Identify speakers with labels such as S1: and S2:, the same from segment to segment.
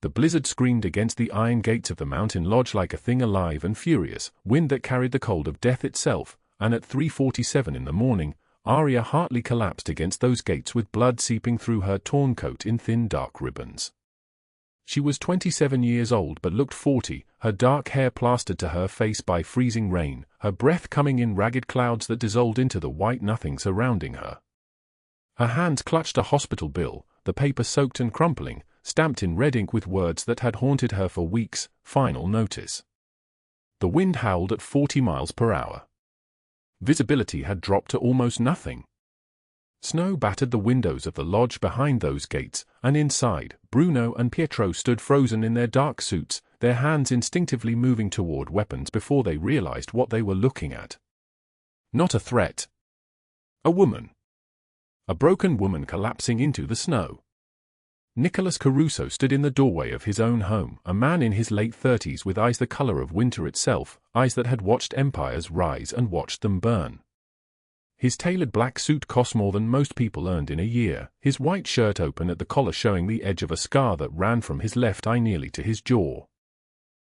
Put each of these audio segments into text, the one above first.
S1: The blizzard screamed against the iron gates of the mountain lodge like a thing alive and furious, wind that carried the cold of death itself, and at 3:47 in the morning, Aria hardly collapsed against those gates with blood seeping through her torn coat in thin dark ribbons. She was 27 years old but looked 40, her dark hair plastered to her face by freezing rain, her breath coming in ragged clouds that dissolved into the white nothing surrounding her. Her hands clutched a hospital bill, the paper soaked and crumpling, stamped in red ink with words that had haunted her for weeks, final notice. The wind howled at 40 miles per hour. Visibility had dropped to almost nothing. Snow battered the windows of the lodge behind those gates, and inside, Bruno and Pietro stood frozen in their dark suits, their hands instinctively moving toward weapons before they realized what they were looking at. Not a threat. A woman. A broken woman collapsing into the snow. Nicholas Caruso stood in the doorway of his own home, a man in his late 30s with eyes the color of winter itself, eyes that had watched empires rise and watched them burn. His tailored black suit cost more than most people earned in a year, his white shirt open at the collar showing the edge of a scar that ran from his left eye nearly to his jaw.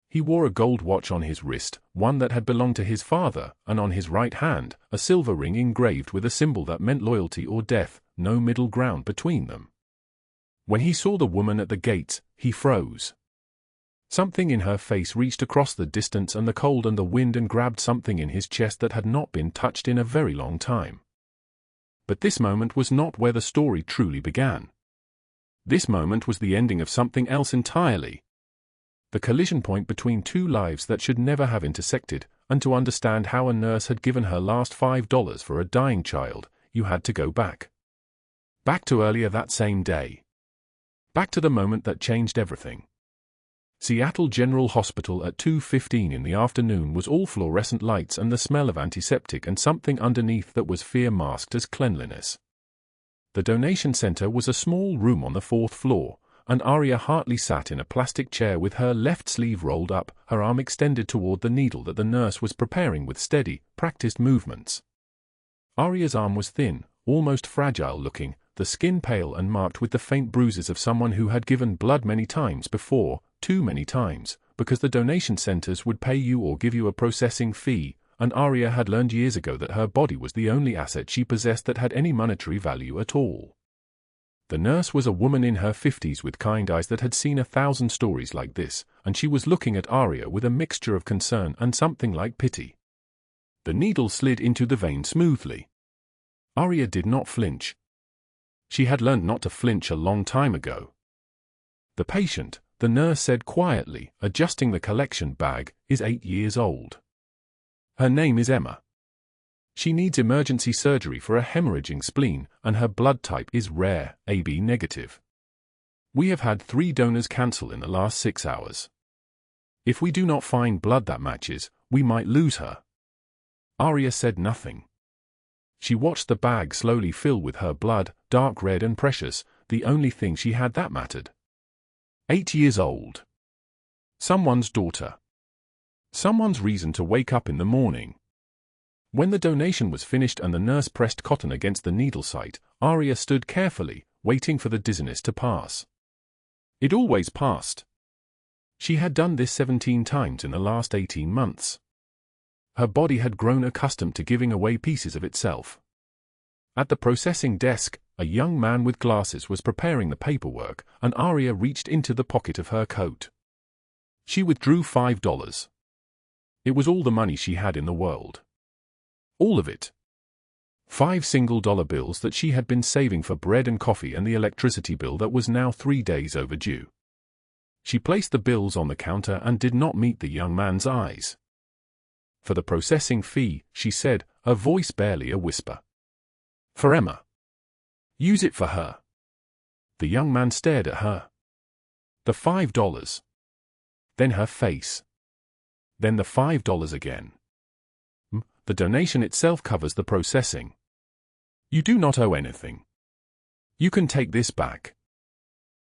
S1: He wore a gold watch on his wrist, one that had belonged to his father, and on his right hand, a silver ring engraved with a symbol that meant loyalty or death, no middle ground between them. When he saw the woman at the gates, he froze. Something in her face reached across the distance and the cold and the wind and grabbed something in his chest that had not been touched in a very long time. But this moment was not where the story truly began. This moment was the ending of something else entirely. The collision point between two lives that should never have intersected, and to understand how a nurse had given her last $5 for a dying child, you had to go back. Back to earlier that same day. Back to the moment that changed everything. Seattle General Hospital at 2:15 in the afternoon was all fluorescent lights and the smell of antiseptic and something underneath that was fear masked as cleanliness. The donation center was a small room on the 4th floor, and Aria Hartley sat in a plastic chair with her left sleeve rolled up, her arm extended toward the needle that the nurse was preparing with steady, practiced movements. Aria's arm was thin, almost fragile-looking, the skin pale and marked with the faint bruises of someone who had given blood many times before, too many times, because the donation centers would pay you or give you a processing fee, and Aria had learned years ago that her body was the only asset she possessed that had any monetary value at all. The nurse was a woman in her 50s with kind eyes that had seen 1,000 stories like this, and she was looking at Aria with a mixture of concern and something like pity. The needle slid into the vein smoothly. Aria did not flinch. She had learned not to flinch a long time ago. The patient, the nurse said quietly, adjusting the collection bag, is 8 years old. Her name is Emma. She needs emergency surgery for a hemorrhaging spleen, and her blood type is rare, AB negative. We have had 3 donors cancel in the last 6 hours. If we do not find blood that matches, we might lose her. Aria said nothing. She watched the bag slowly fill with her blood, dark red and precious, the only thing she had that mattered. 8 years old. Someone's daughter. Someone's reason to wake up in the morning. When the donation was finished and the nurse pressed cotton against the needle site, Aria stood carefully, waiting for the dizziness to pass. It always passed. She had done this 17 times in the last 18 months. Her body had grown accustomed to giving away pieces of itself. At the processing desk, a young man with glasses was preparing the paperwork, and Aria reached into the pocket of her coat. She withdrew $5. It was all the money she had in the world. All of it. 5 single-dollar bills that she had been saving for bread and coffee and the electricity bill that was now 3 days overdue. She placed the bills on the counter and did not meet the young man's eyes. For the processing fee, she said, her voice barely a whisper. For Emma. Use it for her. The young man stared at her. The $5. Then her face. Then the $5 again. The donation itself covers the processing. You do not owe anything. You can take this back.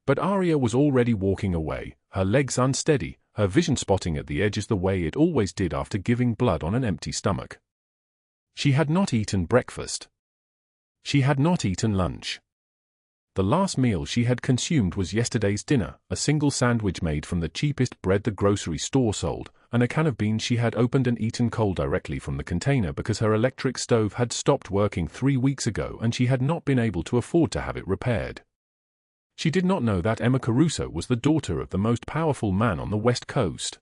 S1: But Aria was already walking away, her legs unsteady, her vision spotting at the edges the way it always did after giving blood on an empty stomach. She had not eaten breakfast. She had not eaten lunch. The last meal she had consumed was yesterday's dinner, a single sandwich made from the cheapest bread the grocery store sold, and a can of beans she had opened and eaten cold directly from the container because her electric stove had stopped working 3 weeks ago and she had not been able to afford to have it repaired. She did not know that Emma Caruso was the daughter of the most powerful man on the West Coast.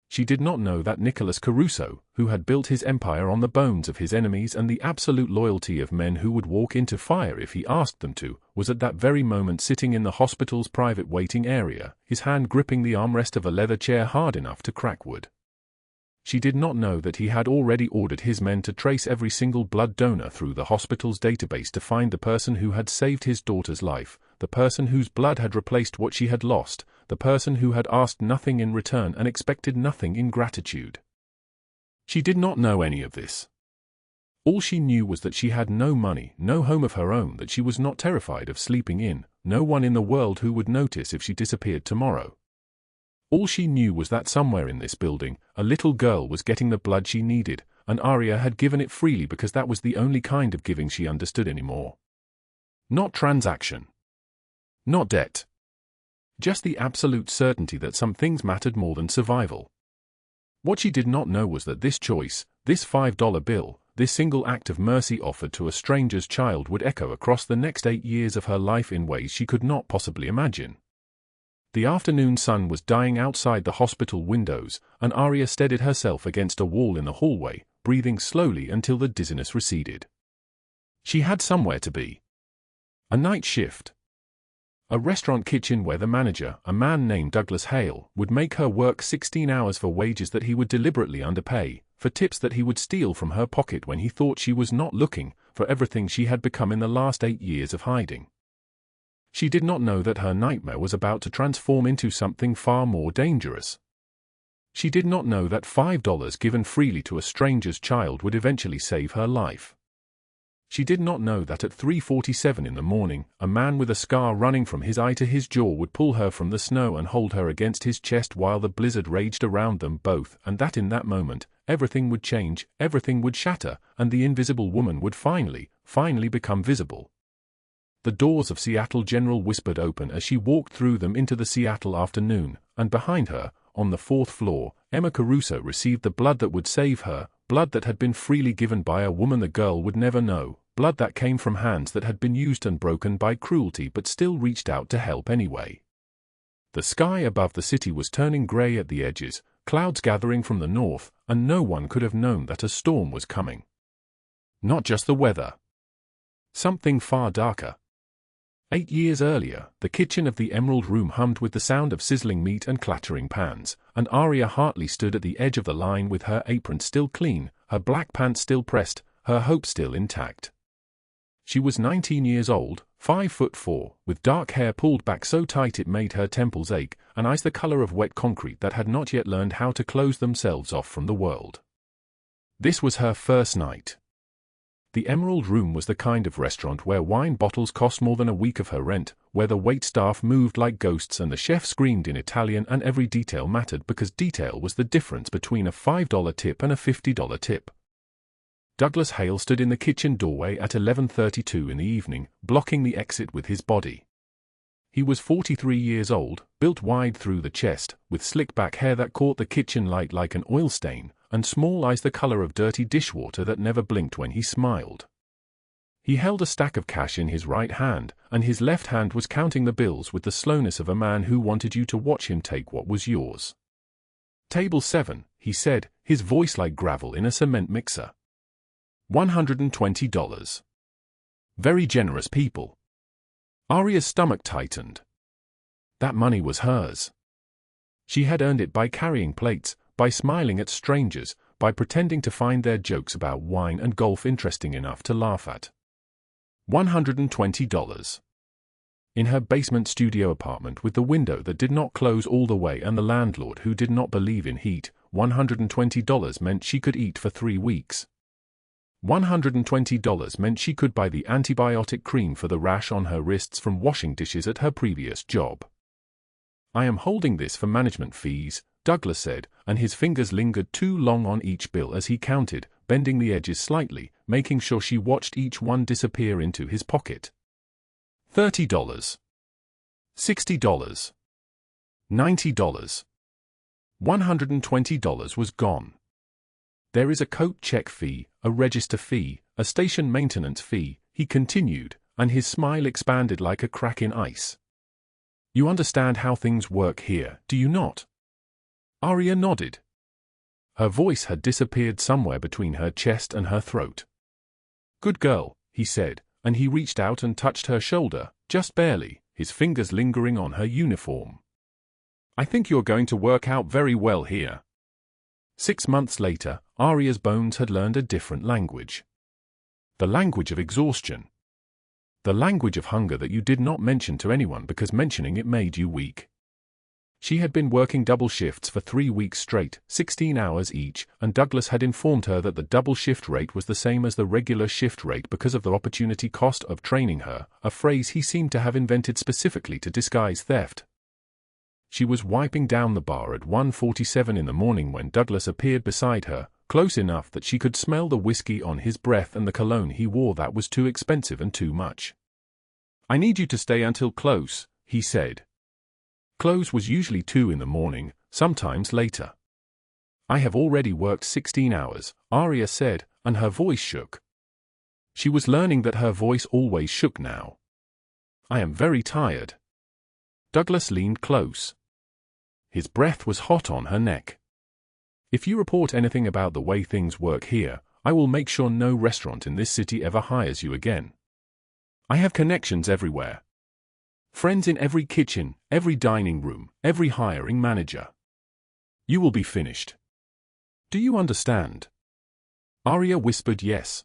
S1: She did not know that Nicholas Caruso, who had built his empire on the bones of his enemies and the absolute loyalty of men who would walk into fire if he asked them to, was at that very moment sitting in the hospital's private waiting area, his hand gripping the armrest of a leather chair hard enough to crack wood. She did not know that he had already ordered his men to trace every single blood donor through the hospital's database to find the person who had saved his daughter's life, the person whose blood had replaced what she had lost, the person who had asked nothing in return and expected nothing in gratitude. She did not know any of this. All she knew was that she had no money, no home of her own that she was not terrified of sleeping in, no one in the world who would notice if she disappeared tomorrow. All she knew was that somewhere in this building, a little girl was getting the blood she needed, and Aria had given it freely because that was the only kind of giving she understood anymore. Not transaction. Not debt. Just the absolute certainty that some things mattered more than survival. What she did not know was that this choice, this $5 bill, this single act of mercy offered to a stranger's child would echo across the next 8 years of her life in ways she could not possibly imagine. The afternoon sun was dying outside the hospital windows, and Aria steadied herself against a wall in the hallway, breathing slowly until the dizziness receded. She had somewhere to be. A night shift. A restaurant kitchen where the manager, a man named Douglas Hale, would make her work 16 hours for wages that he would deliberately underpay, for tips that he would steal from her pocket when he thought she was not looking, for everything she had become in the last 8 years of hiding. She did not know that her nightmare was about to transform into something far more dangerous. She did not know that $5 given freely to a stranger's child would eventually save her life. She did not know that at 3:47 in the morning, a man with a scar running from his eye to his jaw would pull her from the snow and hold her against his chest while the blizzard raged around them both, and that in that moment, everything would change, everything would shatter, and the invisible woman would finally become visible. The doors of Seattle General whispered open as she walked through them into the Seattle afternoon, and behind her, on the 4th floor, Emma Caruso received the blood that would save her, blood that had been freely given by a woman the girl would never know, blood that came from hands that had been used and broken by cruelty but still reached out to help anyway. The sky above the city was turning gray at the edges, clouds gathering from the north, and no one could have known that a storm was coming. Not just the weather. Something far darker. 8 years earlier, the kitchen of the Emerald Room hummed with the sound of sizzling meat and clattering pans, and Aria Hartley stood at the edge of the line with her apron still clean, her black pants still pressed, her hope still intact. She was 19 years old, 5'4", with dark hair pulled back so tight it made her temples ache, and eyes the color of wet concrete that had not yet learned how to close themselves off from the world. This was her first night. The Emerald Room was the kind of restaurant where wine bottles cost more than a week of her rent, where the waitstaff moved like ghosts and the chef screamed in Italian and every detail mattered because detail was the difference between a $5 tip and a $50 tip. Douglas Hale stood in the kitchen doorway at 11:32 in the evening, blocking the exit with his body. He was 43 years old, built wide through the chest, with slick-back hair that caught the kitchen light like an oil stain, and small eyes the color of dirty dishwater that never blinked when he smiled. He held a stack of cash in his right hand, and his left hand was counting the bills with the slowness of a man who wanted you to watch him take what was yours. "Table 7, he said, his voice like gravel in a cement mixer. $120. Very generous people." Aria's stomach tightened. That money was hers. She had earned it by carrying plates, by smiling at strangers, by pretending to find their jokes about wine and golf interesting enough to laugh at. $120. In her basement studio apartment with the window that did not close all the way and the landlord who did not believe in heat, $120 meant she could eat for 3 weeks. $120 meant she could buy the antibiotic cream for the rash on her wrists from washing dishes at her previous job. "I am holding this for management fees," Douglas said, and his fingers lingered too long on each bill as he counted, bending the edges slightly, making sure she watched each one disappear into his pocket. $30. $60. $90. $120 was gone. There is a coat check fee, a register fee, a station maintenance fee, he continued, and his smile expanded like a crack in ice. You understand how things work here, do you not? Aria nodded. Her voice had disappeared somewhere between her chest and her throat. Good girl, he said, and he reached out and touched her shoulder, just barely, his fingers lingering on her uniform. I think you're going to work out very well here. 6 months later, Aria's bones had learned a different language. The language of exhaustion. The language of hunger that you did not mention to anyone because mentioning it made you weak. She had been working double shifts for 3 weeks straight, 16 hours each, and Douglas had informed her that the double shift rate was the same as the regular shift rate because of the opportunity cost of training her, a phrase he seemed to have invented specifically to disguise theft. She was wiping down the bar at 1:47 in the morning when Douglas appeared beside her, close enough that she could smell the whiskey on his breath and the cologne he wore that was too expensive and too much. I need you to stay until close, he said. Close was usually 2 in the morning, sometimes later. I have already worked 16 hours, Aria said, and her voice shook. She was learning that her voice always shook now. I am very tired. Douglas leaned close. His breath was hot on her neck. If you report anything about the way things work here, I will make sure no restaurant in this city ever hires you again. I have connections everywhere. Friends in every kitchen, every dining room, every hiring manager. You will be finished. Do you understand? Aria whispered yes.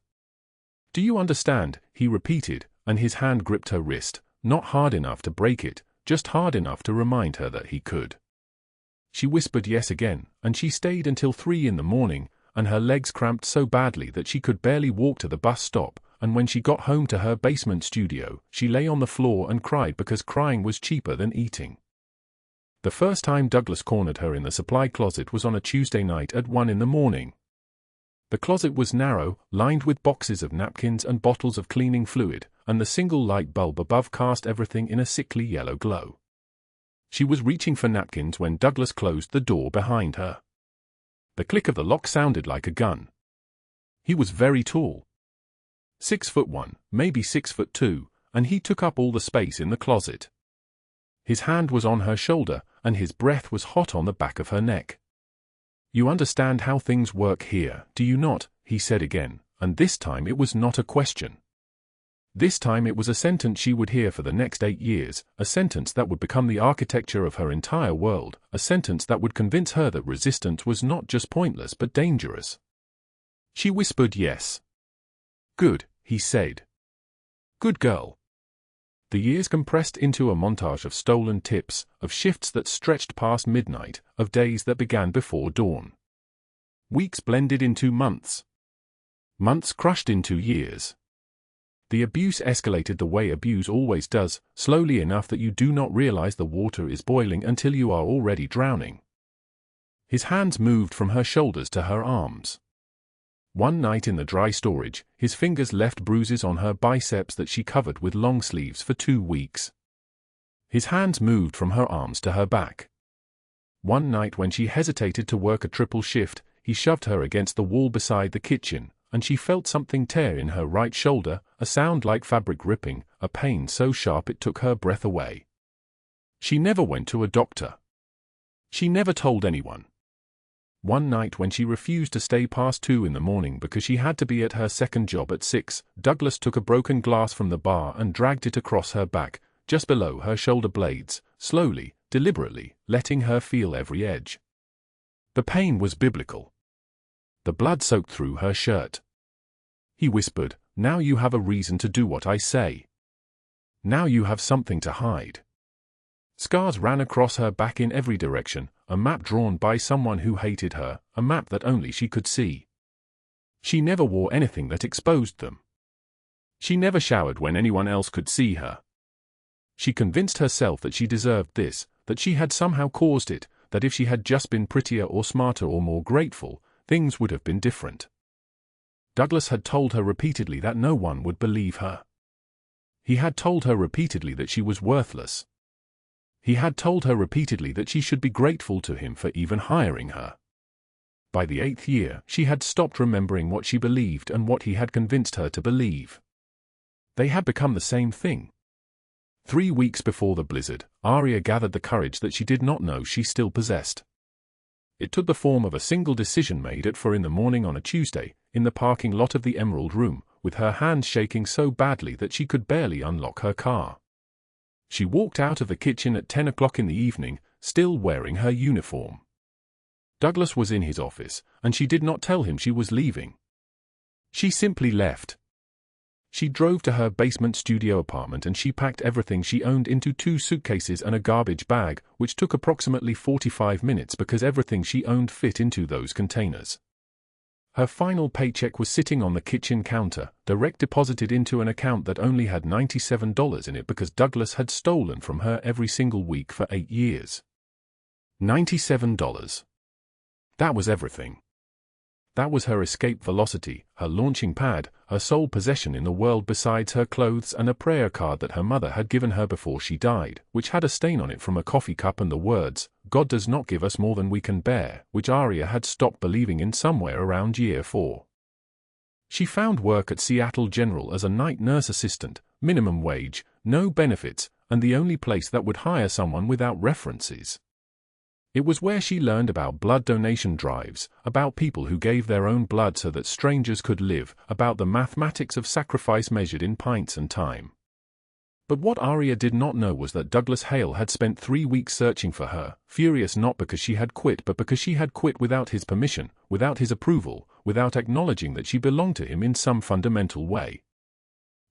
S1: Do you understand, he repeated, and his hand gripped her wrist, not hard enough to break it, just hard enough to remind her that he could. She whispered yes again, and she stayed until 3 in the morning, and her legs cramped so badly that she could barely walk to the bus stop, and when she got home to her basement studio, she lay on the floor and cried because crying was cheaper than eating. The first time Douglas cornered her in the supply closet was on a Tuesday night at 1 in the morning. The closet was narrow, lined with boxes of napkins and bottles of cleaning fluid, and the single light bulb above cast everything in a sickly yellow glow. She was reaching for napkins when Douglas closed the door behind her. The click of the lock sounded like a gun. He was very tall. 6'1", maybe 6'2", and he took up all the space in the closet. His hand was on her shoulder, and his breath was hot on the back of her neck. You understand how things work here, do you not? He said again, and this time it was not a question. This time it was a sentence she would hear for the next 8 years, a sentence that would become the architecture of her entire world, a sentence that would convince her that resistance was not just pointless but dangerous. She whispered yes. Good, he said. Good girl. The years compressed into a montage of stolen tips, of shifts that stretched past midnight, of days that began before dawn. Weeks blended into months. Months crushed into years. The abuse escalated the way abuse always does, slowly enough that you do not realize the water is boiling until you are already drowning. His hands moved from her shoulders to her arms. One night in the dry storage, his fingers left bruises on her biceps that she covered with long sleeves for 2 weeks. His hands moved from her arms to her back. One night when she hesitated to work a triple shift, he shoved her against the wall beside the kitchen, and she felt something tear in her right shoulder, a sound like fabric ripping, a pain so sharp it took her breath away. She never went to a doctor. She never told anyone. One night when she refused to stay past 2 in the morning because she had to be at her second job at 6, Douglas took a broken glass from the bar and dragged it across her back, just below her shoulder blades, slowly, deliberately, letting her feel every edge. The pain was biblical. The blood soaked through her shirt. He whispered, now you have a reason to do what I say. Now you have something to hide. Scars ran across her back in every direction, a map drawn by someone who hated her, a map that only she could see. She never wore anything that exposed them. She never showered when anyone else could see her. She convinced herself that she deserved this, that she had somehow caused it, that if she had just been prettier or smarter or more grateful, things would have been different. Douglas had told her repeatedly that no one would believe her. He had told her repeatedly that she was worthless. He had told her repeatedly that she should be grateful to him for even hiring her. By the 8th year, she had stopped remembering what she believed and what he had convinced her to believe. They had become the same thing. 3 weeks before the blizzard, Aria gathered the courage that she did not know she still possessed. It took the form of a single decision made at 4 in the morning on a Tuesday, in the parking lot of the Emerald Room, with her hands shaking so badly that she could barely unlock her car. She walked out of the kitchen at 10 o'clock in the evening, still wearing her uniform. Douglas was in his office, and she did not tell him she was leaving. She simply left. She drove to her basement studio apartment and she packed everything she owned into 2 suitcases and a garbage bag, which took approximately 45 minutes because everything she owned fit into those containers. Her final paycheck was sitting on the kitchen counter, direct deposited into an account that only had $97 in it because Douglas had stolen from her every single week for 8 years. $97. That was everything. That was her escape velocity, her launching pad, her sole possession in the world besides her clothes and a prayer card that her mother had given her before she died, which had a stain on it from a coffee cup and the words, "God does not give us more than we can bear," which Aria had stopped believing in somewhere around year 4. She found work at Seattle General as a night nurse assistant, minimum wage, no benefits, and the only place that would hire someone without references. It was where she learned about blood donation drives, about people who gave their own blood so that strangers could live, about the mathematics of sacrifice measured in pints and time. But what Aria did not know was that Douglas Hale had spent 3 weeks searching for her, furious not because she had quit but because she had quit without his permission, without his approval, without acknowledging that she belonged to him in some fundamental way.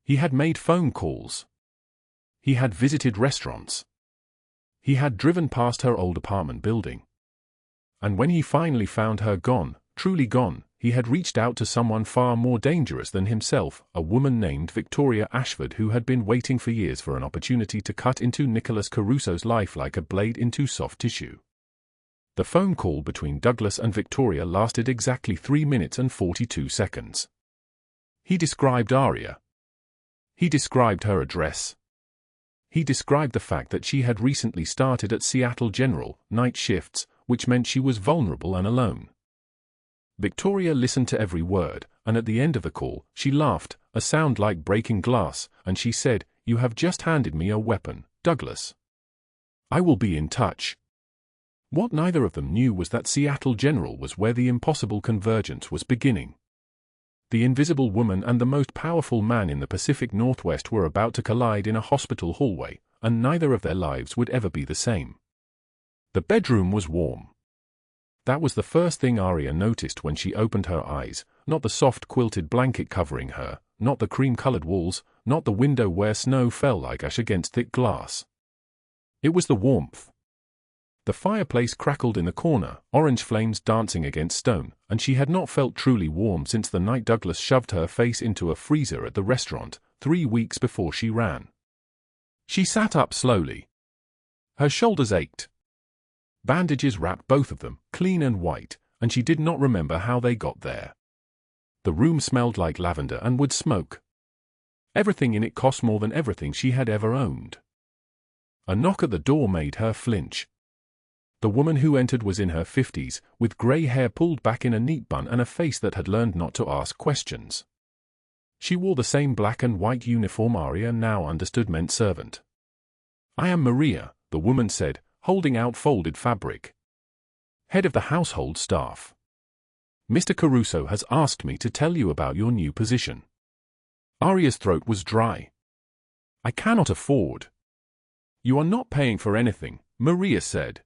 S1: He had made phone calls. He had visited restaurants. He had driven past her old apartment building. And when he finally found her gone, truly gone, he had reached out to someone far more dangerous than himself, a woman named Victoria Ashford who had been waiting for years for an opportunity to cut into Nicholas Caruso's life like a blade into soft tissue. The phone call between Douglas and Victoria lasted exactly 3 minutes and 42 seconds. He described Aria. He described her address. He described the fact that she had recently started at Seattle General, night shifts, which meant she was vulnerable and alone. Victoria listened to every word, and at the end of the call, she laughed, a sound like breaking glass, and she said, "You have just handed me a weapon, Douglas. I will be in touch." What neither of them knew was that Seattle General was where the impossible convergence was beginning. The invisible woman and the most powerful man in the Pacific Northwest were about to collide in a hospital hallway, and neither of their lives would ever be the same. The bedroom was warm. That was the first thing Aria noticed when she opened her eyes, not the soft quilted blanket covering her, not the cream-colored walls, not the window where snow fell like ash against thick glass. It was the warmth. The fireplace crackled in the corner, orange flames dancing against stone, and she had not felt truly warm since the night Douglas shoved her face into a freezer at the restaurant, 3 weeks before she ran. She sat up slowly. Her shoulders ached. Bandages wrapped both of them, clean and white, and she did not remember how they got there. The room smelled like lavender and wood smoke. Everything in it cost more than everything she had ever owned. A knock at the door made her flinch. The woman who entered was in her 50s, with grey hair pulled back in a neat bun and a face that had learned not to ask questions. She wore the same black and white uniform Aria now understood meant servant. "I am Maria," the woman said, holding out folded fabric. "Head of the household staff. Mr. Caruso has asked me to tell you about your new position." Aria's throat was dry. "I cannot afford." "You are not paying for anything," Maria said.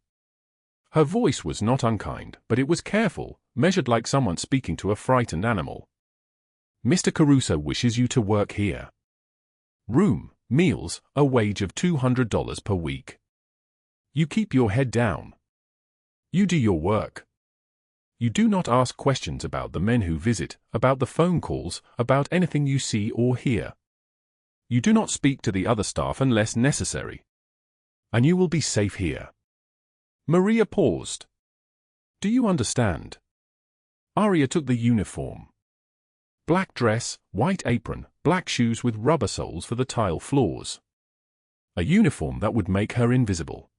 S1: Her voice was not unkind, but it was careful, measured like someone speaking to a frightened animal. "Mr. Caruso wishes you to work here. Room, meals, a wage of $200 per week. You keep your head down. You do your work. You do not ask questions about the men who visit, about the phone calls, about anything you see or hear. You do not speak to the other staff unless necessary. And you will be safe here." Maria paused. "Do you understand?" Aria took the uniform. Black dress, white apron, black shoes with rubber soles for the tile floors. A uniform that would make her invisible.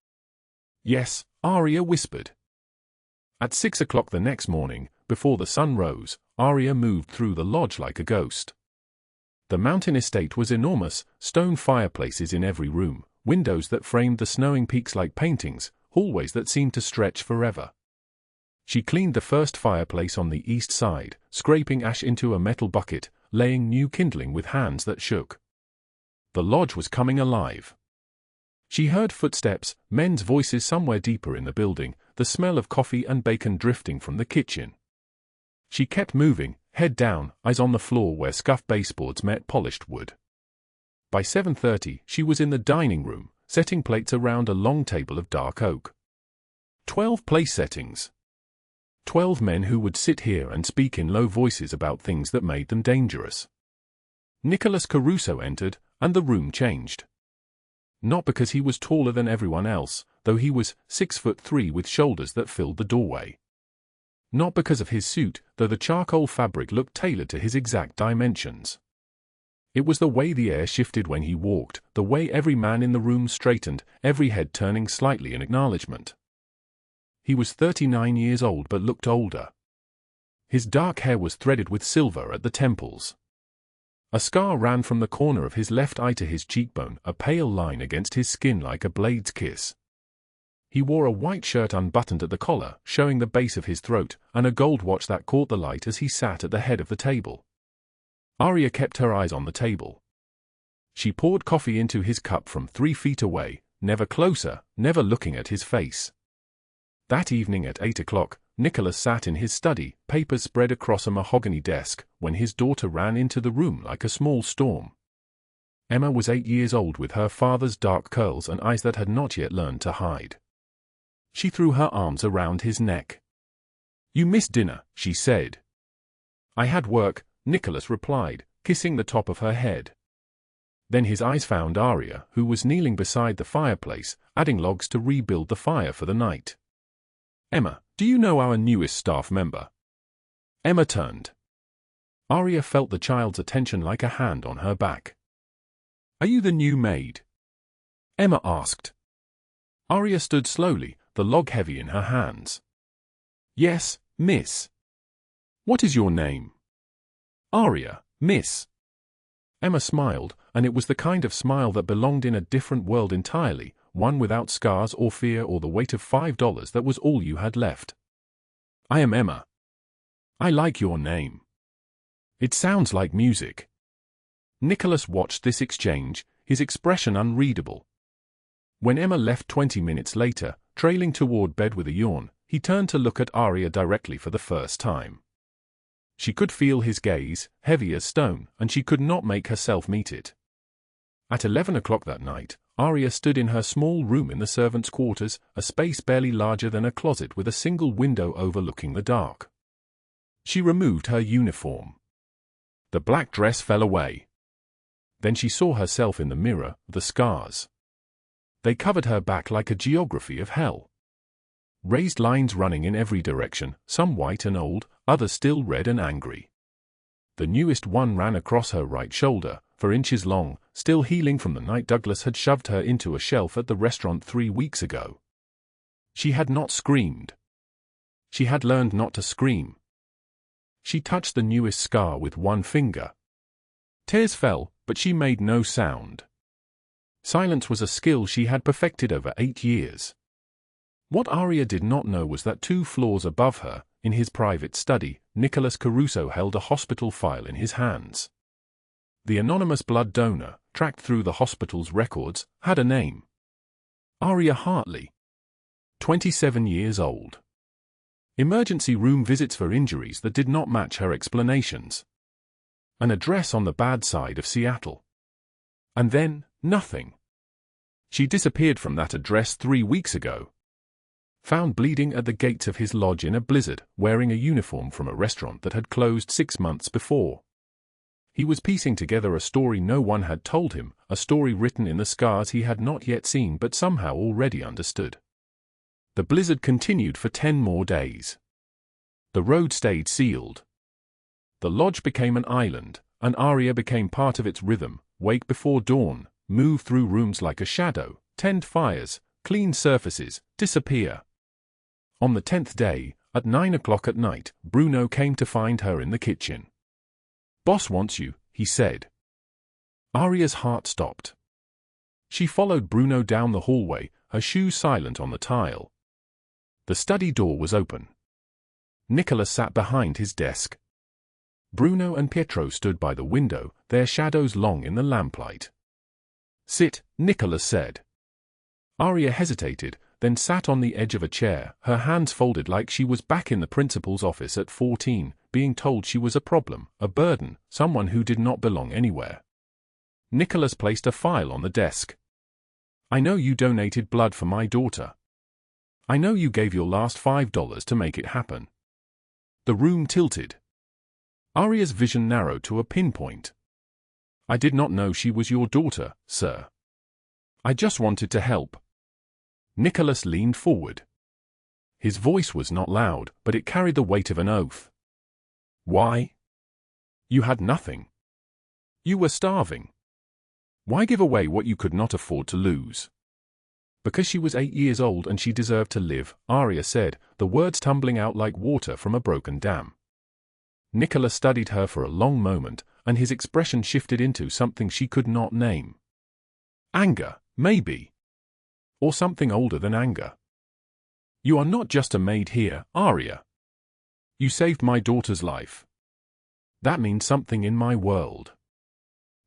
S1: Yes, Aria whispered. At 6 o'clock the next morning, before the sun rose, Aria moved through the lodge like a ghost. The mountain estate was enormous, stone fireplaces in every room, windows that framed the snowing peaks like paintings, hallways that seemed to stretch forever. She cleaned the first fireplace on the east side, scraping ash into a metal bucket, laying new kindling with hands that shook. The lodge was coming alive. She heard footsteps, men's voices somewhere deeper in the building, the smell of coffee and bacon drifting from the kitchen. She kept moving, head down, eyes on the floor where scuffed baseboards met polished wood. By 7:30, she was in the dining room, setting plates around a long table of dark oak. 12 place settings. 12 men who would sit here and speak in low voices about things that made them dangerous. Nicholas Caruso entered, and the room changed. Not because he was taller than everyone else, though he was 6'3" with shoulders that filled the doorway. Not because of his suit, though the charcoal fabric looked tailored to his exact dimensions. It was the way the air shifted when he walked, the way every man in the room straightened, every head turning slightly in acknowledgement. He was 39 years old but looked older. His dark hair was threaded with silver at the temples. A scar ran from the corner of his left eye to his cheekbone, a pale line against his skin like a blade's kiss. He wore a white shirt unbuttoned at the collar, showing the base of his throat, and a gold watch that caught the light as he sat at the head of the table. Aria kept her eyes on the table. She poured coffee into his cup from 3 feet away, never closer, never looking at his face. That evening at 8 o'clock, Nicholas sat in his study, papers spread across a mahogany desk, when his daughter ran into the room like a small storm. Emma was 8 years old with her father's dark curls and eyes that had not yet learned to hide. She threw her arms around his neck. "You missed dinner," she said. "I had work," Nicholas replied, kissing the top of her head. Then his eyes found Aria, who was kneeling beside the fireplace, adding logs to rebuild the fire for the night. "Emma, do you know our newest staff member?" Emma turned. Aria felt the child's attention like a hand on her back. "Are you the new maid?" Emma asked. Aria stood slowly, the log heavy in her hands. "Yes, miss." "What is your name?" "Aria, miss." Emma smiled, and it was the kind of smile that belonged in a different world entirely, one without scars or fear or the weight of $5 that was all you had left. "I am Emma. I like your name. It sounds like music." Nicholas watched this exchange, his expression unreadable. When Emma left 20 minutes later, trailing toward bed with a yawn, he turned to look at Aria directly for the first time. She could feel his gaze, heavy as stone, and she could not make herself meet it. At 11 o'clock that night, Aria stood in her small room in the servants' quarters, a space barely larger than a closet with a single window overlooking the dark. She removed her uniform. The black dress fell away. Then she saw herself in the mirror, the scars. They covered her back like a geography of hell. Raised lines running in every direction, some white and old, others still red and angry. The newest one ran across her right shoulder, for inches long, still healing from the night Douglas had shoved her into a shelf at the restaurant 3 weeks ago. She had not screamed. She had learned not to scream. She touched the newest scar with one finger. Tears fell, but she made no sound. Silence was a skill she had perfected over 8 years. What Aria did not know was that 2 floors above her, in his private study, Nicholas Caruso held a hospital file in his hands. The anonymous blood donor, tracked through the hospital's records, had a name. Aria Hartley. 27 years old. Emergency room visits for injuries that did not match her explanations. An address on the bad side of Seattle. And then, nothing. She disappeared from that address 3 weeks ago. Found bleeding at the gates of his lodge in a blizzard, wearing a uniform from a restaurant that had closed 6 months before. He was piecing together a story no one had told him, a story written in the scars he had not yet seen but somehow already understood. The blizzard continued for 10 more days. The road stayed sealed. The lodge became an island, and Aria became part of its rhythm: wake before dawn, move through rooms like a shadow, tend fires, clean surfaces, disappear. On the 10th day, at 9 o'clock at night, Bruno came to find her in the kitchen. "Boss wants you," he said. Aria's heart stopped. She followed Bruno down the hallway, her shoes silent on the tile. The study door was open. Nicholas sat behind his desk. Bruno and Pietro stood by the window, their shadows long in the lamplight. "Sit," Nicholas said. Aria hesitated, then sat on the edge of a chair, her hands folded like she was back in the principal's office at 14, being told she was a problem, a burden, someone who did not belong anywhere. Nicholas placed a file on the desk. "I know you donated blood for my daughter. I know you gave your last $5 to make it happen." The room tilted. Aria's vision narrowed to a pinpoint. "I did not know she was your daughter, sir. I just wanted to help." Nicholas leaned forward. His voice was not loud, but it carried the weight of an oath. "Why? You had nothing. You were starving. Why give away what you could not afford to lose?" "Because she was 8 years old and she deserved to live," Aria said, the words tumbling out like water from a broken dam. Nicholas studied her for a long moment, and his expression shifted into something she could not name. Anger, maybe. Or something older than anger. "You are not just a maid here, Aria. You saved my daughter's life. That means something in my world."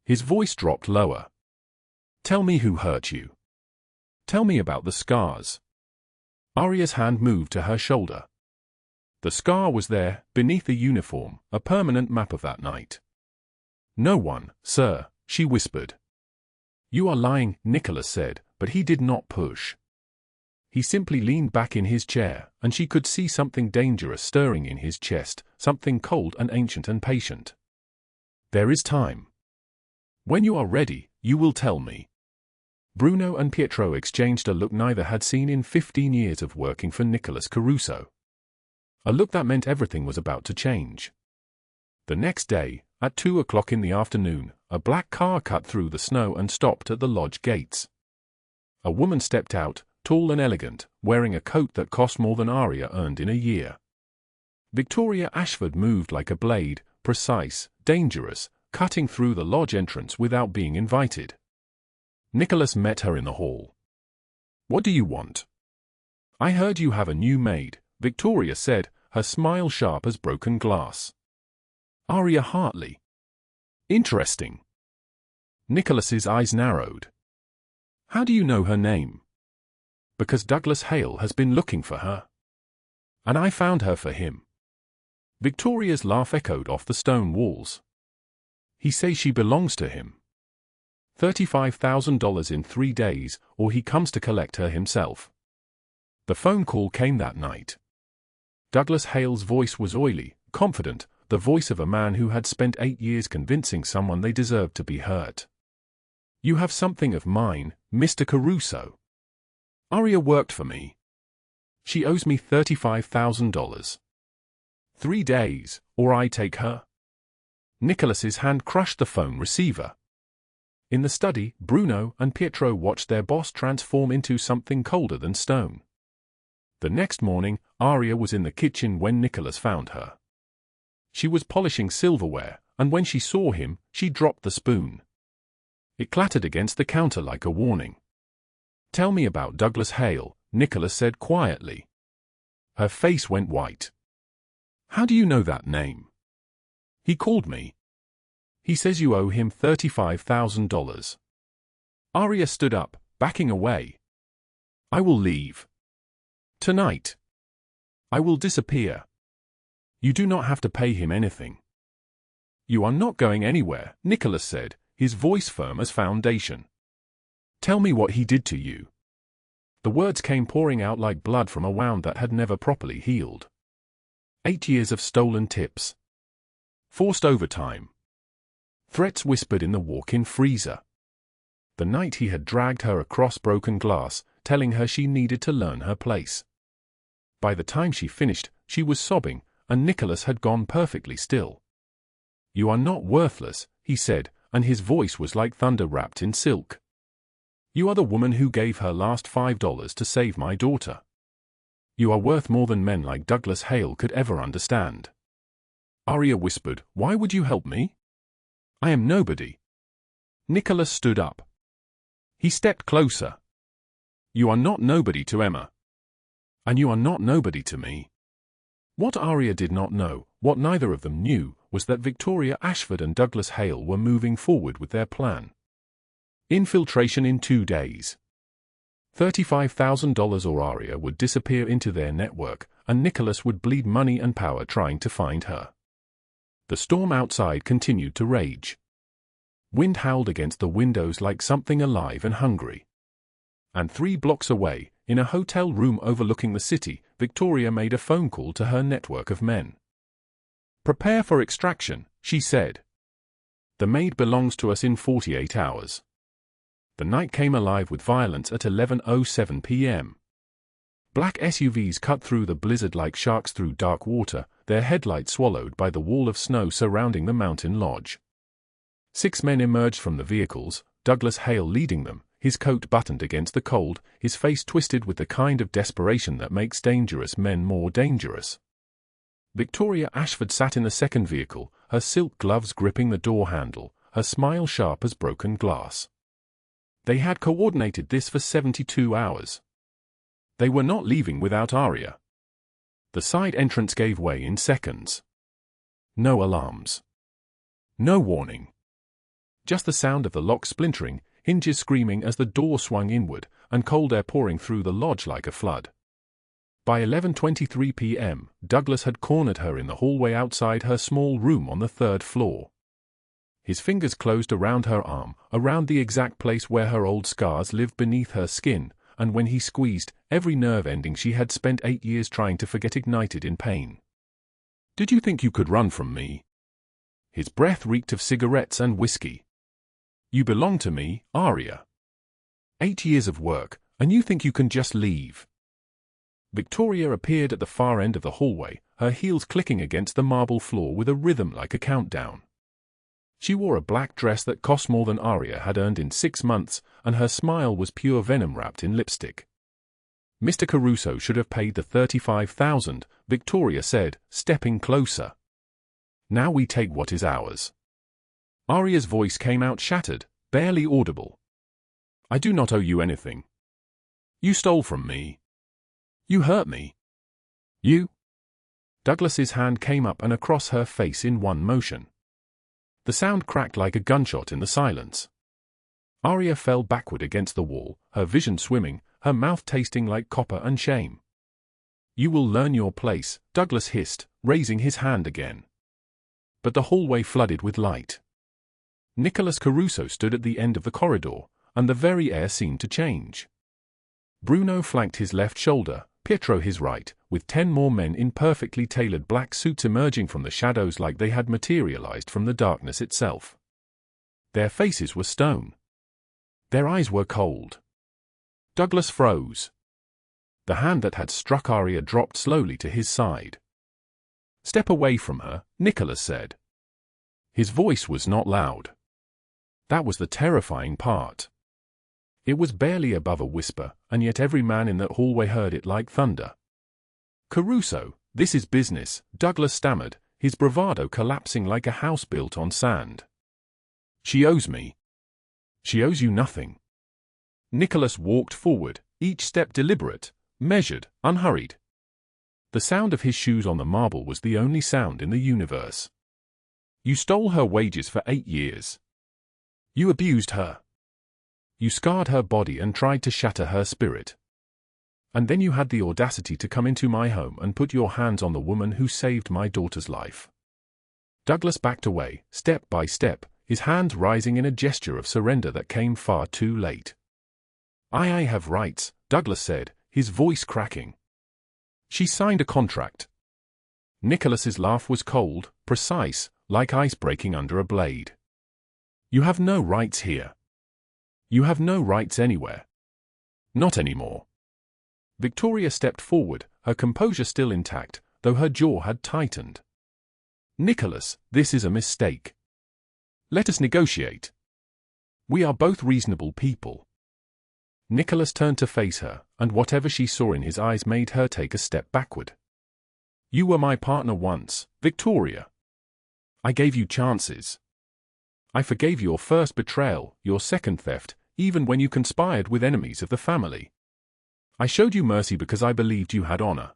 S1: His voice dropped lower. "Tell me who hurt you. Tell me about the scars." Aria's hand moved to her shoulder. The scar was there, beneath the uniform, a permanent map of that night. "No one, sir," she whispered. "You are lying," Nicholas said, but he did not push. He simply leaned back in his chair, and she could see something dangerous stirring in his chest, something cold and ancient and patient. "There is time. When you are ready, you will tell me." Bruno and Pietro exchanged a look neither had seen in 15 years of working for Nicholas Caruso. A look that meant everything was about to change. The next day, at 2 o'clock in the afternoon, a black car cut through the snow and stopped at the lodge gates. A woman stepped out, tall and elegant, wearing a coat that cost more than Aria earned in a year. Victoria Ashford moved like a blade, precise, dangerous, cutting through the lodge entrance without being invited. Nicholas met her in the hall. "What do you want?" "I heard you have a new maid," Victoria said, her smile sharp as broken glass. "Aria Hartley." "Interesting." Nicholas's eyes narrowed. "How do you know her name?" "Because Douglas Hale has been looking for her. And I found her for him." Victoria's laugh echoed off the stone walls. "He says she belongs to him. $35,000 in 3 days, or he comes to collect her himself." The phone call came that night. Douglas Hale's voice was oily, confident, the voice of a man who had spent 8 years convincing someone they deserved to be hurt. "You have something of mine, Mr. Caruso. Aria worked for me. She owes me $35,000. 3 days, or I take her." Nicholas's hand crushed the phone receiver. In the study, Bruno and Pietro watched their boss transform into something colder than stone. The next morning, Aria was in the kitchen when Nicholas found her. She was polishing silverware, and when she saw him, she dropped the spoon. It clattered against the counter like a warning. "Tell me about Douglas Hale," Nicholas said quietly. Her face went white. "How do you know that name?" "He called me. He says you owe him $35,000. Aria stood up, backing away. "I will leave. Tonight. I will disappear. You do not have to pay him anything." "You are not going anywhere," Nicholas said, his voice firm as foundation. "Tell me what he did to you." The words came pouring out like blood from a wound that had never properly healed. 8 years of stolen tips. Forced overtime. Threats whispered in the walk-in freezer. The night he had dragged her across broken glass, telling her she needed to learn her place. By the time she finished, she was sobbing, and Nicholas had gone perfectly still. "You are not worthless," he said, and his voice was like thunder wrapped in silk. "You are the woman who gave her last $5 to save my daughter. You are worth more than men like Douglas Hale could ever understand." Aria whispered, "Why would you help me? I am nobody." Nicholas stood up. He stepped closer. "You are not nobody to Emma. And you are not nobody to me." What Aria did not know, what neither of them knew, was that Victoria Ashford and Douglas Hale were moving forward with their plan. Infiltration in 2 days. $35,000 or Aria would disappear into their network, and Nicholas would bleed money and power trying to find her. The storm outside continued to rage. Wind howled against the windows like something alive and hungry. And 3 blocks away, in a hotel room overlooking the city, Victoria made a phone call to her network of men. "Prepare for extraction," she said. "The maid belongs to us in 48 hours." The night came alive with violence at 11:07 p.m. Black SUVs cut through the blizzard like sharks through dark water, their headlights swallowed by the wall of snow surrounding the mountain lodge. 6 men emerged from the vehicles, Douglas Hale leading them, his coat buttoned against the cold, his face twisted with the kind of desperation that makes dangerous men more dangerous. Victoria Ashford sat in the second vehicle, her silk gloves gripping the door handle, her smile sharp as broken glass. They had coordinated this for 72 hours. They were not leaving without Aria. The side entrance gave way in seconds. No alarms. No warning. Just the sound of the lock splintering, hinges screaming as the door swung inward, and cold air pouring through the lodge like a flood. By 11:23 p.m., Douglas had cornered her in the hallway outside her small room on the 3rd floor. His fingers closed around her arm, around the exact place where her old scars lived beneath her skin, and when he squeezed, every nerve ending she had spent 8 years trying to forget ignited in pain. "Did you think you could run from me?" His breath reeked of cigarettes and whiskey. "You belong to me, Aria. 8 years of work, and you think you can just leave?" Victoria appeared at the far end of the hallway, her heels clicking against the marble floor with a rhythm like a countdown. She wore a black dress that cost more than Aria had earned in 6 months, and her smile was pure venom wrapped in lipstick. "Mr. Caruso should have paid the $35,000, Victoria said, stepping closer. "Now we take what is ours." Aria's voice came out shattered, barely audible. "I do not owe you anything. You stole from me. You hurt me. You—" Douglas's hand came up and across her face in one motion. The sound cracked like a gunshot in the silence. Aria fell backward against the wall, her vision swimming, her mouth tasting like copper and shame. "You will learn your place," Douglas hissed, raising his hand again. But the hallway flooded with light. Nicholas Caruso stood at the end of the corridor, and the very air seemed to change. Bruno flanked his left shoulder, Pietro his right, with 10 more men in perfectly tailored black suits emerging from the shadows like they had materialized from the darkness itself. Their faces were stone. Their eyes were cold. Douglas froze. The hand that had struck Aria dropped slowly to his side. "Step away from her," Nicholas said. His voice was not loud. That was the terrifying part. It was barely above a whisper, and yet every man in that hallway heard it like thunder. "Caruso, this is business," Douglas stammered, his bravado collapsing like a house built on sand. "She owes me." "She owes you nothing." Nicholas walked forward, each step deliberate, measured, unhurried. The sound of his shoes on the marble was the only sound in the universe. "You stole her wages for 8 years. You abused her. You scarred her body and tried to shatter her spirit. And then you had the audacity to come into my home and put your hands on the woman who saved my daughter's life." Douglas backed away, step by step, his hands rising in a gesture of surrender that came far too late. I have rights," Douglas said, his voice cracking. "She signed a contract." Nicholas's laugh was cold, precise, like ice breaking under a blade. "You have no rights here. You have no rights anywhere. Not anymore." Victoria stepped forward, her composure still intact, though her jaw had tightened. "Nicholas, this is a mistake. Let us negotiate. We are both reasonable people. Nicholas turned to face her, and whatever she saw in his eyes made her take a step backward. You were my partner once, Victoria. I gave you chances. I forgave your first betrayal, your second theft, even when you conspired with enemies of the family. I showed you mercy because I believed you had honor.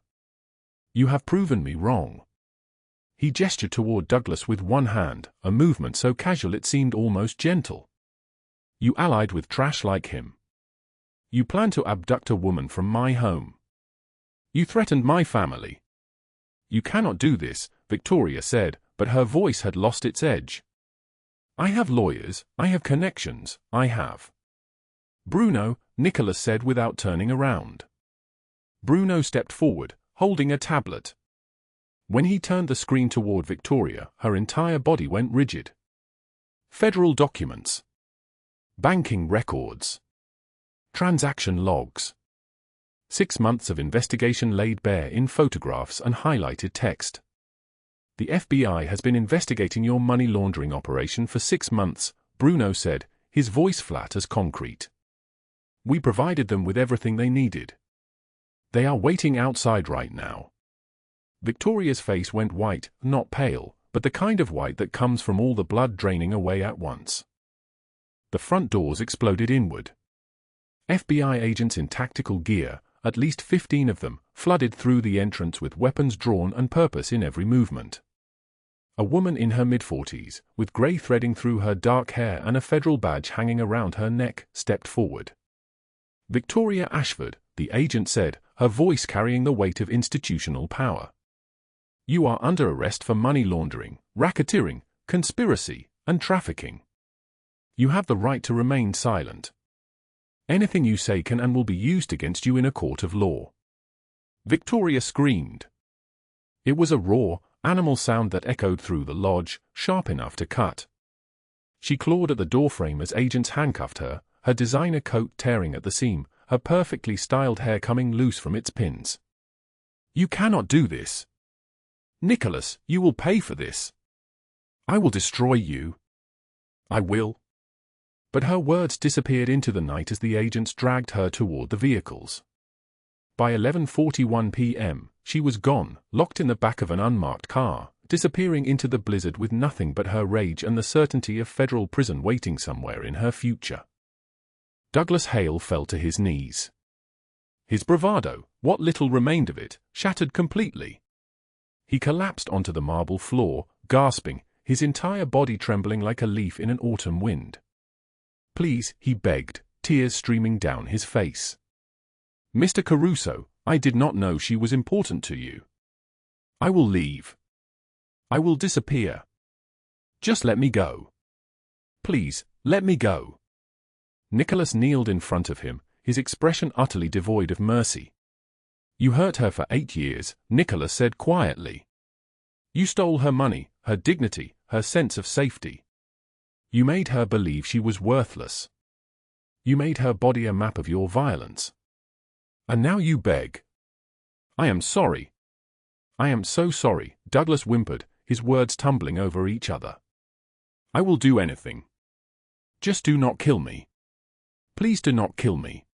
S1: You have proven me wrong. He gestured toward Douglas with one hand, a movement so casual it seemed almost gentle. You allied with trash like him. You planned to abduct a woman from my home. You threatened my family. You cannot do this, Victoria said, but her voice had lost its edge. I have lawyers, I have connections, I have. Bruno, Nicholas said without turning around. Bruno stepped forward, holding a tablet. When he turned the screen toward Victoria, her entire body went rigid. Federal documents. Banking records. Transaction logs. 6 months of investigation laid bare in photographs and highlighted text. The FBI has been investigating your money laundering operation for 6 months, Bruno said, his voice flat as concrete. We provided them with everything they needed. They are waiting outside right now. Victoria's face went white, not pale, but the kind of white that comes from all the blood draining away at once. The front doors exploded inward. FBI agents in tactical gear, at least 15 of them, flooded through the entrance with weapons drawn and purpose in every movement. A woman in her mid-40s, with grey threading through her dark hair and a federal badge hanging around her neck, stepped forward. Victoria Ashford, the agent said, her voice carrying the weight of institutional power. You are under arrest for money laundering, racketeering, conspiracy, and trafficking. You have the right to remain silent. Anything you say can and will be used against you in a court of law. Victoria screamed. It was a raw, animal sound that echoed through the lodge, sharp enough to cut. She clawed at the doorframe as agents handcuffed her, her designer coat tearing at the seam, her perfectly styled hair coming loose from its pins. You cannot do this. Nicholas, you will pay for this. I will destroy you. I will. But her words disappeared into the night as the agents dragged her toward the vehicles. By 11:41 p.m., she was gone, locked in the back of an unmarked car, disappearing into the blizzard with nothing but her rage and the certainty of federal prison waiting somewhere in her future. Douglas Hale fell to his knees. His bravado, what little remained of it, shattered completely. He collapsed onto the marble floor, gasping, his entire body trembling like a leaf in an autumn wind. Please, he begged, tears streaming down his face. Mr. Caruso, I did not know she was important to you. I will leave. I will disappear. Just let me go. Please, let me go. Nicholas kneeled in front of him, his expression utterly devoid of mercy. You hurt her for 8 years, Nicholas said quietly. You stole her money, her dignity, her sense of safety. You made her believe she was worthless. You made her body a map of your violence. And now you beg. I am sorry. I am so sorry, Douglas whimpered, his words tumbling over each other. I will do anything. Just do not kill me. Please do not kill me.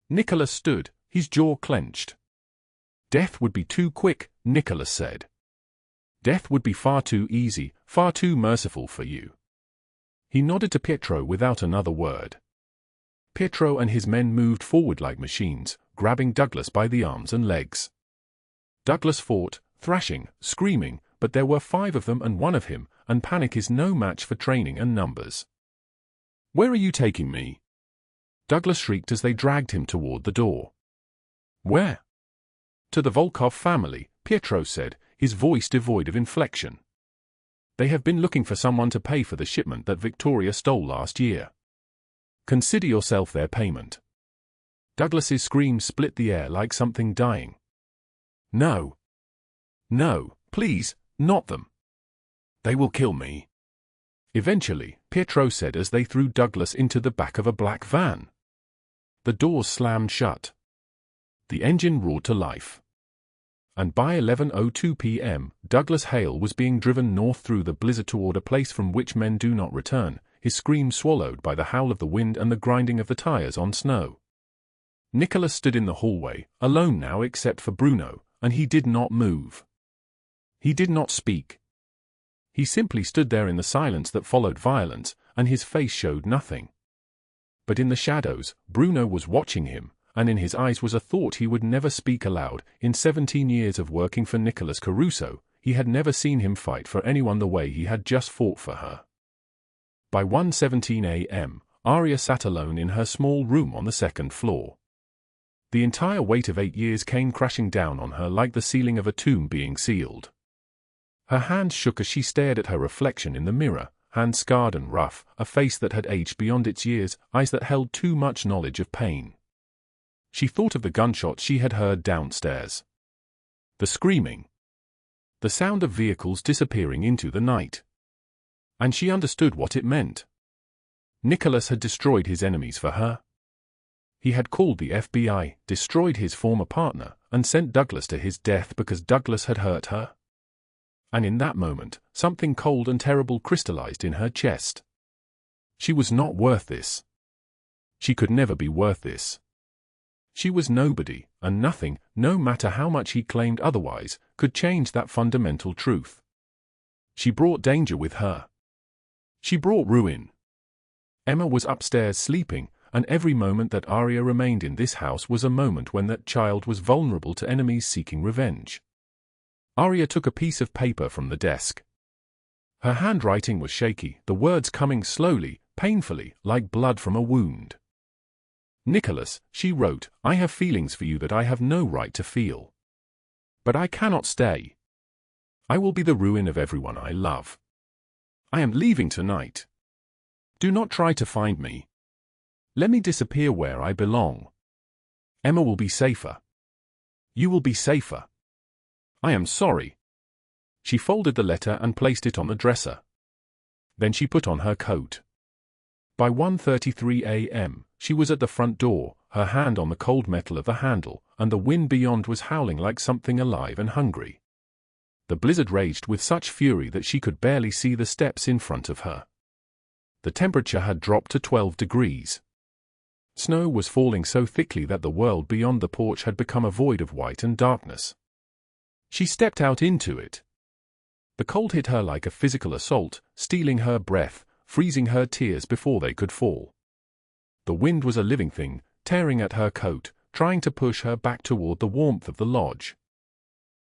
S1: Nicholas stood, his jaw clenched. Death would be too quick, Nicholas said. Death would be far too easy, far too merciful for you. He nodded to Pietro without another word. Pietro and his men moved forward like machines, grabbing Douglas by the arms and legs. Douglas fought, thrashing, screaming, but there were 5 of them and 1 of him, and panic is no match for training and numbers. Where are you taking me? Douglas shrieked as they dragged him toward the door. Where? To the Volkov family, Pietro said, his voice devoid of inflection. They have been looking for someone to pay for the shipment that Victoria stole last year. Consider yourself their payment. Douglas's scream split the air like something dying. No. No, please, not them. They will kill me. Eventually, Pietro said as they threw Douglas into the back of a black van. The doors slammed shut. The engine roared to life. and by 11:02 p.m., Douglas Hale was being driven north through the blizzard toward a place from which men do not return, his scream swallowed by the howl of the wind and the grinding of the tires on snow. Nicholas stood in the hallway, alone now except for Bruno, and he did not move. He did not speak. He simply stood there in the silence that followed violence, and his face showed nothing. But in the shadows, Bruno was watching him, and in his eyes was a thought he would never speak aloud. In 17 years of working for Nicholas Caruso, he had never seen him fight for anyone the way he had just fought for her. By 1:17 a.m., Aria sat alone in her small room on the second floor. The entire weight of 8 years came crashing down on her like the ceiling of a tomb being sealed. Her hands shook as she stared at her reflection in the mirror, hands scarred and rough, a face that had aged beyond its years, eyes that held too much knowledge of pain. She thought of the gunshots she had heard downstairs. The screaming. The sound of vehicles disappearing into the night. And she understood what it meant. Nicholas had destroyed his enemies for her. He had called the FBI, destroyed his former partner, and sent Douglas to his death because Douglas had hurt her. And in that moment, something cold and terrible crystallized in her chest. She was not worth this. She could never be worth this. She was nobody, and nothing, no matter how much he claimed otherwise, could change that fundamental truth. She brought danger with her. She brought ruin. Emma was upstairs sleeping, and every moment that Aria remained in this house was a moment when that child was vulnerable to enemies seeking revenge. Aria took a piece of paper from the desk. Her handwriting was shaky, the words coming slowly, painfully, like blood from a wound. Nicholas, she wrote, I have feelings for you that I have no right to feel. But I cannot stay. I will be the ruin of everyone I love. I am leaving tonight. Do not try to find me. Let me disappear where I belong. Emma will be safer. You will be safer. I am sorry. She folded the letter and placed it on the dresser. Then she put on her coat. By 1:33 a.m., she was at the front door, her hand on the cold metal of the handle, and the wind beyond was howling like something alive and hungry. The blizzard raged with such fury that she could barely see the steps in front of her. The temperature had dropped to 12 degrees. Snow was falling so thickly that the world beyond the porch had become a void of white and darkness. She stepped out into it. The cold hit her like a physical assault, stealing her breath, freezing her tears before they could fall. The wind was a living thing, tearing at her coat, trying to push her back toward the warmth of the lodge.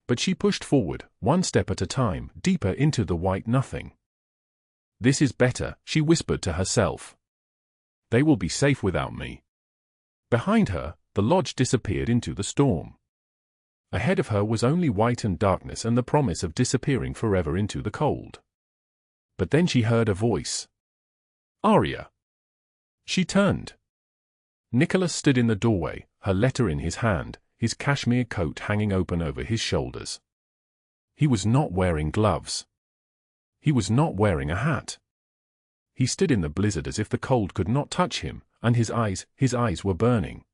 S1: But she pushed forward, one step at a time, deeper into the white nothing. This is better, she whispered to herself. They will be safe without me. Behind her, the lodge disappeared into the storm. Ahead of her was only white and darkness and the promise of disappearing forever into the cold. But then she heard a voice. Aria. She turned. Nicholas stood in the doorway, her letter in his hand, his cashmere coat hanging open over his shoulders. He was not wearing gloves. He was not wearing a hat. He stood in the blizzard as if the cold could not touch him, and his eyes were burning.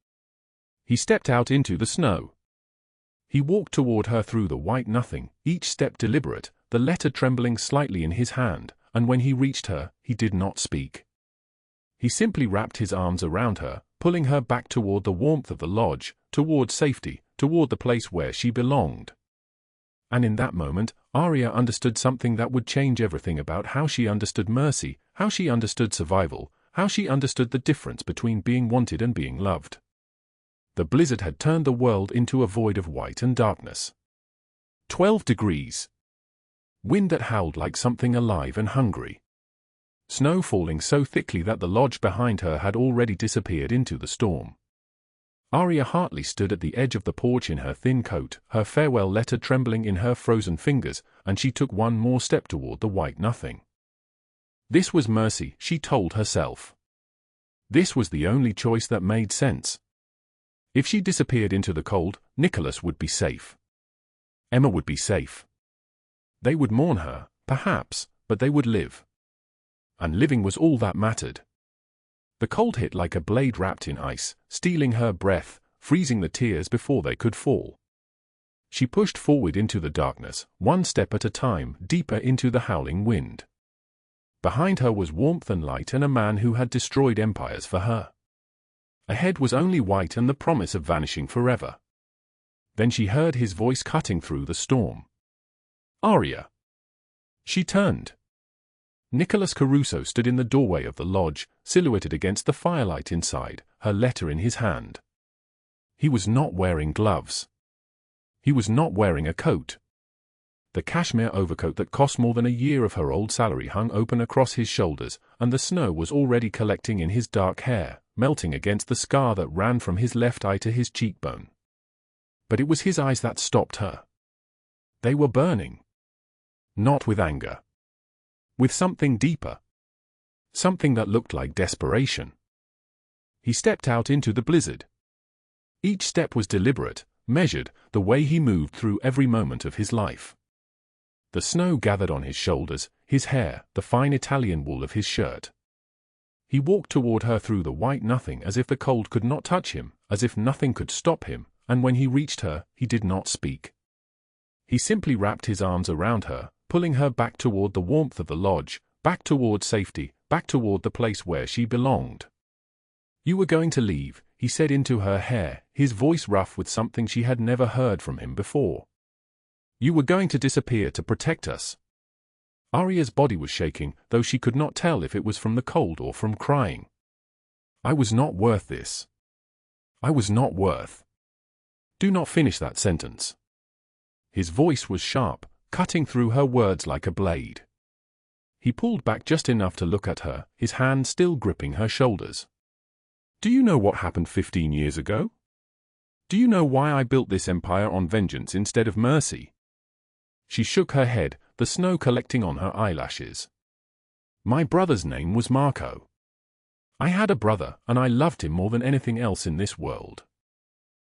S1: He stepped out into the snow. He walked toward her through the white nothing, each step deliberate, the letter trembling slightly in his hand, and when he reached her, he did not speak. He simply wrapped his arms around her, pulling her back toward the warmth of the lodge, toward safety, toward the place where she belonged. And in that moment, Aria understood something that would change everything about how she understood mercy, how she understood survival, how she understood the difference between being wanted and being loved. The blizzard had turned the world into a void of white and darkness. 12 degrees. Wind that howled like something alive and hungry. Snow falling so thickly that the lodge behind her had already disappeared into the storm. Aria Hartley stood at the edge of the porch in her thin coat, her farewell letter trembling in her frozen fingers, and she took one more step toward the white nothing. This was mercy, she told herself. This was the only choice that made sense. If she disappeared into the cold, Nicholas would be safe. Emma would be safe. They would mourn her, perhaps, but they would live. And living was all that mattered. The cold hit like a blade wrapped in ice, stealing her breath, freezing the tears before they could fall. She pushed forward into the darkness, one step at a time, deeper into the howling wind. Behind her was warmth and light and a man who had destroyed empires for her. Ahead was only white and the promise of vanishing forever. Then she heard his voice cutting through the storm. Aria. She turned. Nicholas Caruso stood in the doorway of the lodge, silhouetted against the firelight inside, her letter in his hand. He was not wearing gloves. He was not wearing a coat. The cashmere overcoat that cost more than a year of her old salary hung open across his shoulders, and the snow was already collecting in his dark hair, melting against the scar that ran from his left eye to his cheekbone. But it was his eyes that stopped her. They were burning. Not with anger. With something deeper. Something that looked like desperation. He stepped out into the blizzard. Each step was deliberate, measured, the way he moved through every moment of his life. The snow gathered on his shoulders, his hair, the fine Italian wool of his shirt. He walked toward her through the white nothing as if the cold could not touch him, as if nothing could stop him, and when he reached her, he did not speak. He simply wrapped his arms around her, pulling her back toward the warmth of the lodge, back toward safety, back toward the place where she belonged. You were going to leave, he said into her hair, his voice rough with something she had never heard from him before. You were going to disappear to protect us. Aria's body was shaking, though she could not tell if it was from the cold or from crying. I was not worth this. I was not worth. Do not finish that sentence. His voice was sharp, cutting through her words like a blade. He pulled back just enough to look at her, his hand still gripping her shoulders. Do you know what happened 15 years ago? Do you know why I built this empire on vengeance instead of mercy? She shook her head, the snow collecting on her eyelashes. My brother's name was Marco. I had a brother, and I loved him more than anything else in this world.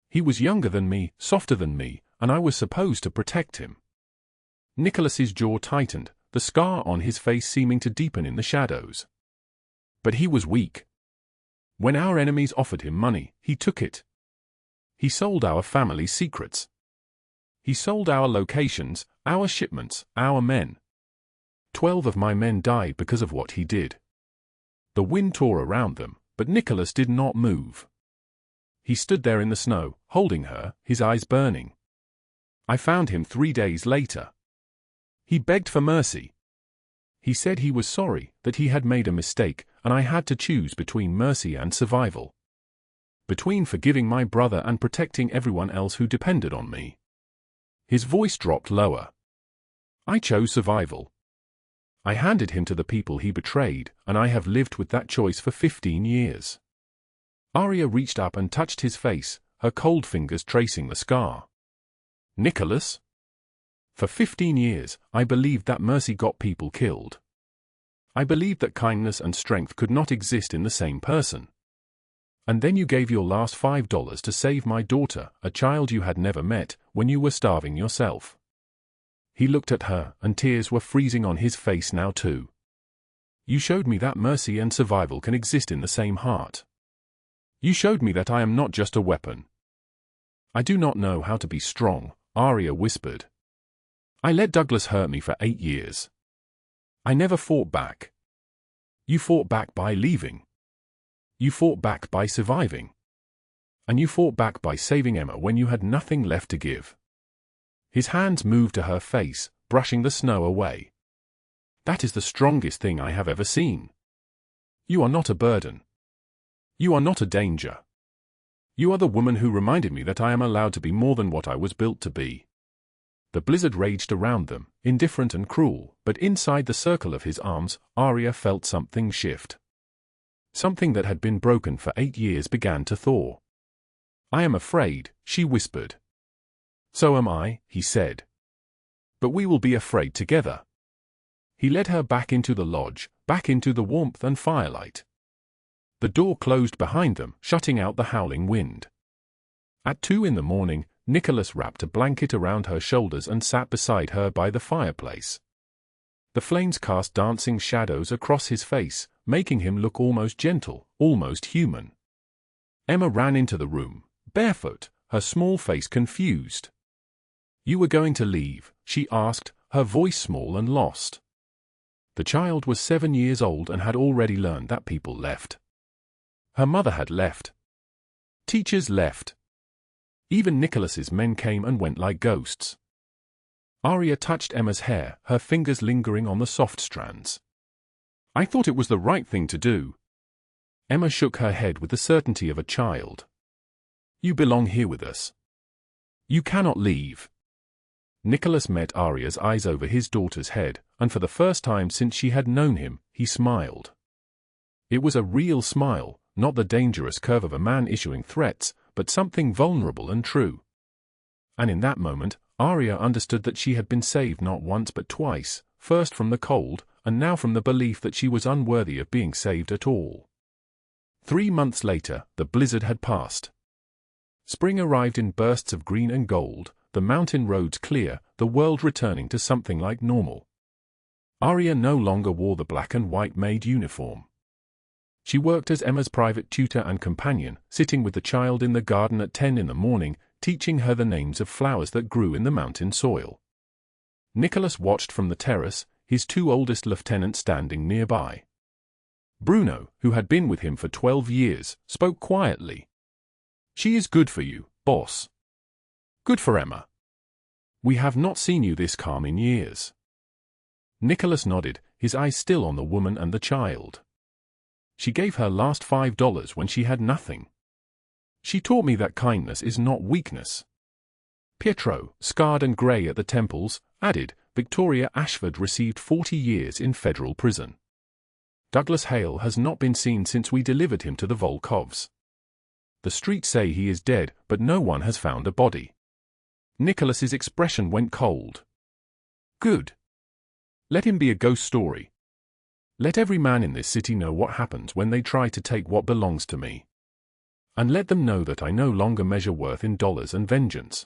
S1: He was younger than me, softer than me, and I was supposed to protect him. Nicholas's jaw tightened, the scar on his face seeming to deepen in the shadows. But he was weak. When our enemies offered him money, he took it. He sold our family secrets. He sold our locations, our shipments, our men. 12 of my men died because of what he did. The wind tore around them, but Nicholas did not move. He stood there in the snow, holding her, his eyes burning. I found him 3 days later. He begged for mercy. He said he was sorry, that he had made a mistake, and I had to choose between mercy and survival. Between forgiving my brother and protecting everyone else who depended on me. His voice dropped lower. I chose survival. I handed him to the people he betrayed, and I have lived with that choice for 15 years. Aria reached up and touched his face, her cold fingers tracing the scar. Nicholas? For 15 years, I believed that mercy got people killed. I believed that kindness and strength could not exist in the same person. And then you gave your last $5 to save my daughter, a child you had never met, when you were starving yourself. He looked at her, and tears were freezing on his face now too. You showed me that mercy and survival can exist in the same heart. You showed me that I am not just a weapon. I do not know how to be strong, Aria whispered. I let Douglas hurt me for 8 years. I never fought back. You fought back by leaving. You fought back by surviving. And you fought back by saving Emma when you had nothing left to give. His hands moved to her face, brushing the snow away. That is the strongest thing I have ever seen. You are not a burden. You are not a danger. You are the woman who reminded me that I am allowed to be more than what I was built to be. The blizzard raged around them, indifferent and cruel, but inside the circle of his arms, Aria felt something shift. Something that had been broken for 8 years began to thaw. I am afraid, she whispered. So am I, he said. But we will be afraid together. He led her back into the lodge, back into the warmth and firelight. The door closed behind them, shutting out the howling wind. At 2 in the morning, Nicholas wrapped a blanket around her shoulders and sat beside her by the fireplace. The flames cast dancing shadows across his face, making him look almost gentle, almost human. Emma ran into the room, barefoot, her small face confused. "You were going to leave?" she asked, her voice small and lost. The child was 7 years old and had already learned that people left. Her mother had left. Teachers left. Even Nicholas's men came and went like ghosts. Aria touched Emma's hair, her fingers lingering on the soft strands. "I thought it was the right thing to do." Emma shook her head with the certainty of a child. "You belong here with us. You cannot leave." Nicholas met Aria's eyes over his daughter's head, and for the first time since she had known him, he smiled. It was a real smile, not the dangerous curve of a man issuing threats, but something vulnerable and true. And in that moment, Aria understood that she had been saved not once but twice, first from the cold, and now from the belief that she was unworthy of being saved at all. 3 months later, the blizzard had passed. Spring arrived in bursts of green and gold, the mountain roads clear, the world returning to something like normal. Aria no longer wore the black and white maid uniform. She worked as Emma's private tutor and companion, sitting with the child in the garden at 10 in the morning, teaching her the names of flowers that grew in the mountain soil. Nicholas watched from the terrace, his 2 oldest lieutenants standing nearby. Bruno, who had been with him for 12 years, spoke quietly. "She is good for you, boss. Good for Emma. We have not seen you this calm in years." Nicholas nodded, his eyes still on the woman and the child. "She gave her last $5 when she had nothing. She taught me that kindness is not weakness." Pietro, scarred and grey at the temples, added, "Victoria Ashford received 40 years in federal prison. Douglas Hale has not been seen since we delivered him to the Volkovs. The streets say he is dead, but no one has found a body." Nicholas's expression went cold. "Good. Let him be a ghost story. Let every man in this city know what happens when they try to take what belongs to me. And let them know that I no longer measure worth in dollars and vengeance.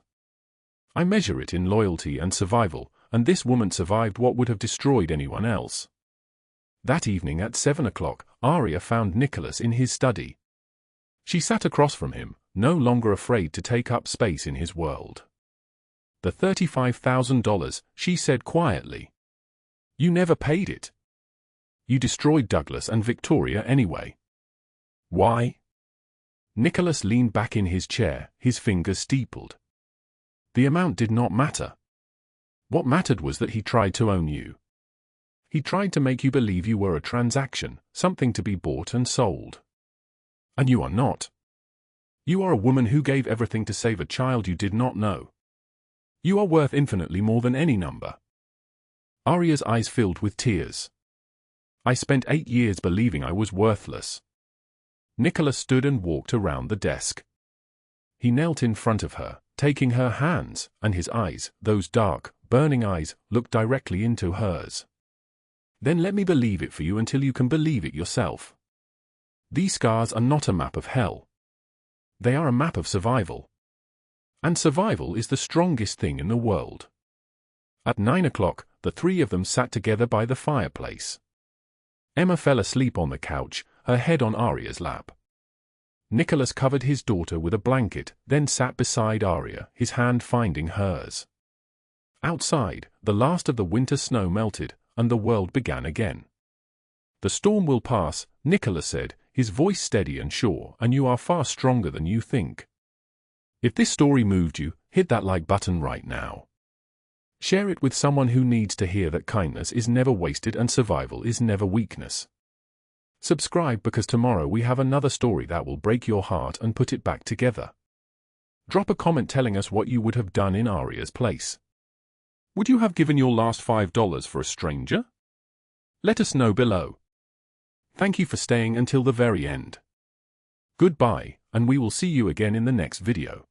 S1: I measure it in loyalty and survival, and this woman survived what would have destroyed anyone else." That evening at 7 o'clock, Aria found Nicholas in his study. She sat across from him, no longer afraid to take up space in his world. "The $35,000, she said quietly. "You never paid it. You destroyed Douglas and Victoria anyway." "Why?" Nicholas leaned back in his chair, his fingers steepled. "The amount did not matter. What mattered was that he tried to own you. He tried to make you believe you were a transaction, something to be bought and sold. And you are not. You are a woman who gave everything to save a child you did not know. You are worth infinitely more than any number." Aria's eyes filled with tears. "I spent 8 years believing I was worthless." Nicholas stood and walked around the desk. He knelt in front of her, taking her hands, and his eyes, those dark, burning eyes, looked directly into hers. "Then let me believe it for you until you can believe it yourself. These scars are not a map of hell. They are a map of survival. And survival is the strongest thing in the world." At 9 o'clock, the 3 of them sat together by the fireplace. Emma fell asleep on the couch, her head on Aria's lap. Nicholas covered his daughter with a blanket, then sat beside Aria, his hand finding hers. Outside, the last of the winter snow melted, and the world began again. "The storm will pass," Nicholas said, his voice steady and sure, "and you are far stronger than you think. If this story moved you, hit that like button right now. Share it with someone who needs to hear that kindness is never wasted and survival is never weakness. Subscribe because tomorrow we have another story that will break your heart and put it back together. Drop a comment telling us what you would have done in Aria's place. Would you have given your last $5 for a stranger? Let us know below. Thank you for staying until the very end. Goodbye, and we will see you again in the next video.